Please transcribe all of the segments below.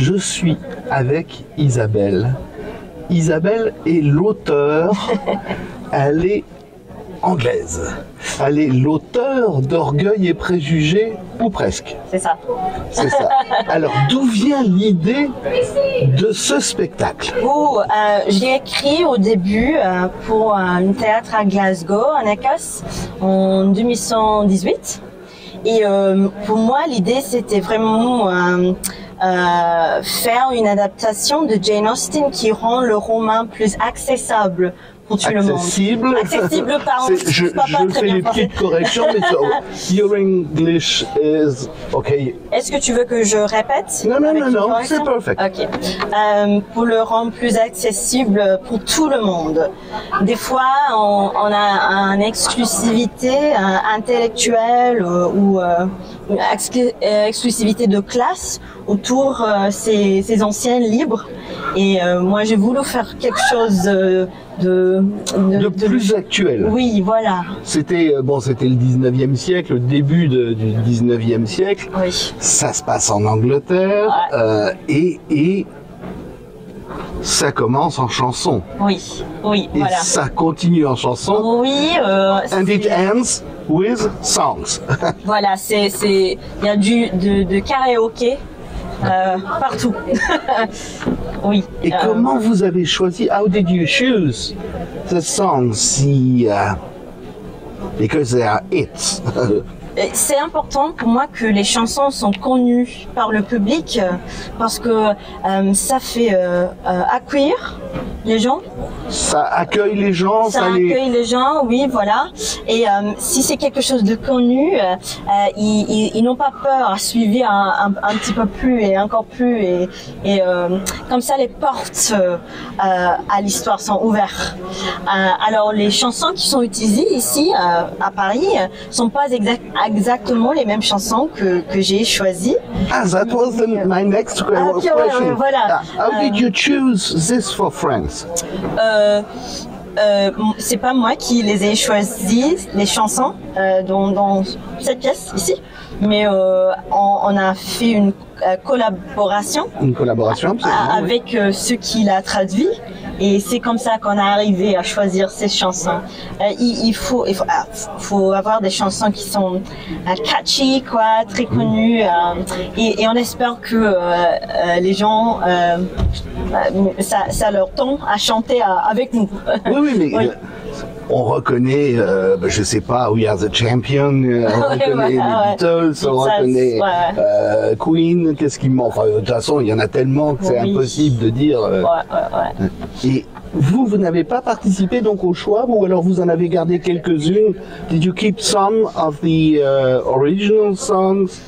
je suis avec Isabelle. Isabelle est l'auteur, elle est anglaise. Elle est l'auteur d'Orgueil et Préjugés, ou presque. C'est ça. C'est ça. Alors, d'où vient l'idée de ce spectacle? J'ai écrit au début pour un théâtre à Glasgow, en Écosse, en 2018. Et pour moi, l'idée, c'était vraiment faire une adaptation de Jane Austen qui rend le roman plus accessible pour tout le monde. Accessible, pardon. Je fais les petites corrections, mais your English is okay. Est-ce que tu veux que je répète? Non, c'est parfait. Ok. Pour le rendre plus accessible pour tout le monde. Des fois, on a une exclusivité intellectuelle ou une exclusivité de classe autour ces anciens livres. Et moi, j'ai voulu faire quelque chose de plus actuel. Oui, voilà. C'était le 19e siècle, le début du 19e siècle. Oui. Ça se passe en Angleterre et ça commence en chanson. Oui, et voilà. Ça continue en chanson. Oui. And it ends with songs. Voilà, il y a de karaoké. Partout. Oui. Et comment vous avez choisi? How did you choose the songs? Because they are hits. C'est important pour moi que les chansons sont connues par le public parce que ça fait accueillir les gens. Ça accueille les gens. Ça accueille les gens, oui, voilà. Et si c'est quelque chose de connu, ils n'ont pas peur à suivre un petit peu plus et encore plus. Et comme ça, les portes à l'histoire sont ouvertes. Alors, les chansons qui sont utilisées ici à Paris sont pas exactement les mêmes chansons que j'ai choisies. That was my next question. Voilà. How did you choose this for France? C'est pas moi qui les ai choisies, les chansons dans cette pièce ici, mais on a fait une collaboration. Une collaboration, avec ceux qui l'a traduit. Et c'est comme ça qu'on est arrivé à choisir ces chansons. Il faut avoir des chansons qui sont catchy, quoi, très connues. Et on espère que les gens, ça leur tend à chanter avec nous. Oui, mais on reconnaît, je sais pas, We Are the Champion, on reconnaît les Beatles, on reconnaît Queen, qu'est-ce qui manque? Enfin, de toute façon, il y en a tellement que c'est impossible de dire. Et vous n'avez pas participé donc au choix, ou alors vous en avez gardé quelques-unes? Did you keep some of the original songs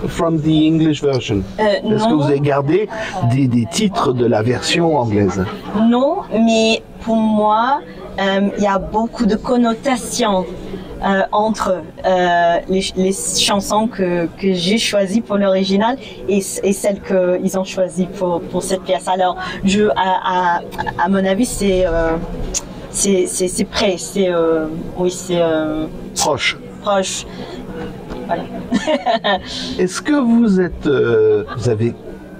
from the English version? Est-ce que vous avez gardé des titres de la version anglaise? Non, mais pour moi, il y a beaucoup de connotations entre les chansons que j'ai choisies pour l'original et celles qu'ils ont choisies pour cette pièce. Alors, à mon avis, c'est prêt, c'est proche. Voilà. Est-ce que vous avez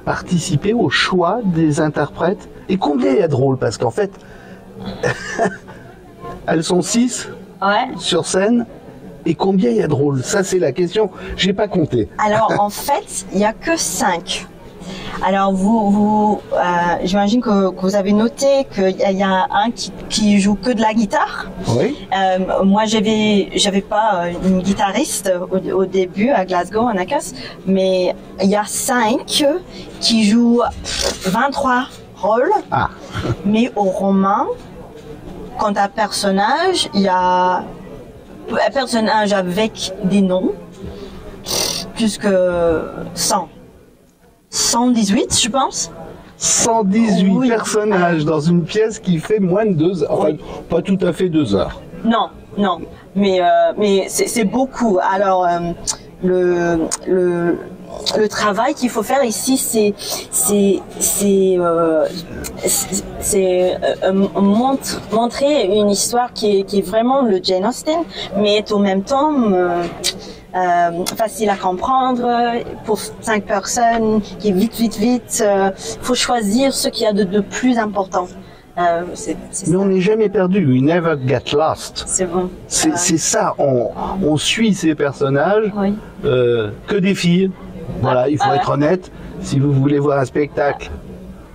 participé au choix des interprètes? Et combien il y a de rôles? Parce qu'en fait, elles sont 6 sur scène. Et combien il y a de rôles? Ça, c'est la question. J'ai pas compté. Alors, en fait, il y a que 5. Alors, j'imagine que vous avez noté qu'il y a un qui joue que de la guitare. Oui. Moi, j'avais pas une guitariste au début à Glasgow, en Écosse, mais il y a 5 qui jouent 23 rôles. Ah. Mais au roman, quant à personnage, il y a un personnage avec des noms, plus que 100. 118, je pense. 118 personnages dans une pièce qui fait moins de 2 heures. Enfin, pas tout à fait 2 heures. Non. Mais c'est beaucoup. Alors, le travail qu'il faut faire ici, c'est montrer une histoire qui est vraiment le Jane Austen, mais au même temps facile à comprendre pour 5 personnes, qui est vite. Faut choisir ce qu'il y a de plus important. Mais on n'est jamais perdu. We never get lost. C'est bon. C'est ça. On suit ces personnages. Oui. Que des filles. Voilà, il faut être honnête. Si vous voulez voir un spectacle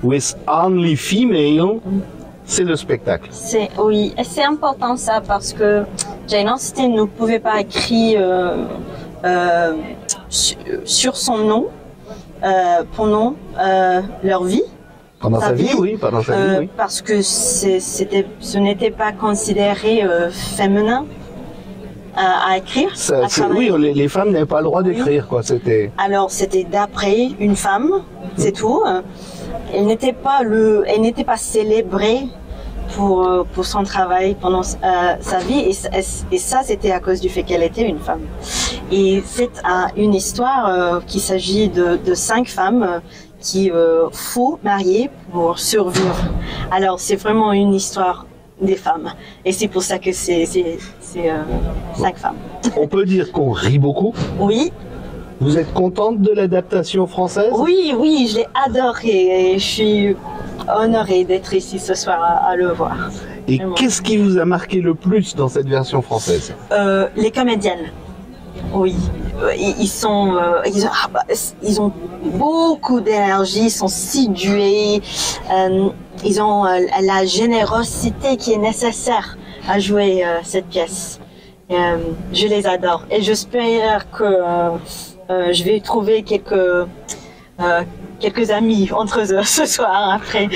with only female, c'est le spectacle. Oui, et c'est important ça parce que Jane Austen ne pouvait pas écrire sur son nom pendant leur vie. Pendant sa vie, oui, pendant sa vie, oui. Parce que ce n'était pas considéré féminin à écrire. Oui, les femmes n'avaient pas le droit d'écrire, quoi. Alors c'était d'après une femme, c'est tout. Elle n'était pas célébrée pour son travail pendant sa vie, et ça c'était à cause du fait qu'elle était une femme. Et c'est une histoire qu'il s'agit de 5 femmes qui faut marier pour survivre. Alors c'est vraiment une histoire des femmes, et c'est pour ça que c'est 5 femmes. On peut dire qu'on rit beaucoup. Oui. Vous êtes contente de l'adaptation française? Oui, je l'ai adoré et je suis honorée d'être ici ce soir à le voir. Et qu'est-ce qui vous a marqué le plus dans cette version française? Les comédiennes. Oui, ils ont beaucoup d'énergie, ils sont sidérés, ils ont la générosité qui est nécessaire à jouer cette pièce. Je les adore et j'espère que je vais trouver quelques amis entre eux ce soir après.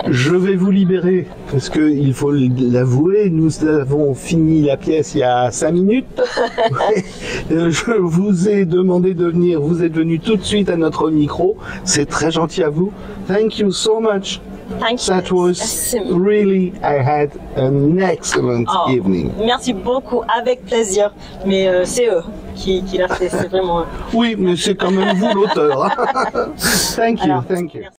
Je vais vous libérer parce que il faut l'avouer, nous avons fini la pièce il y a 5 minutes. Je vous ai demandé de venir, vous êtes venu tout de suite à notre micro. C'est très gentil à vous. Thank you so much. Thank you. That was really, I had an excellent evening. Merci beaucoup, avec plaisir. Mais c'est eux qui l'ont fait, c'est vraiment eux. Oui, mais c'est quand même vous l'auteur. Thank you, thank you.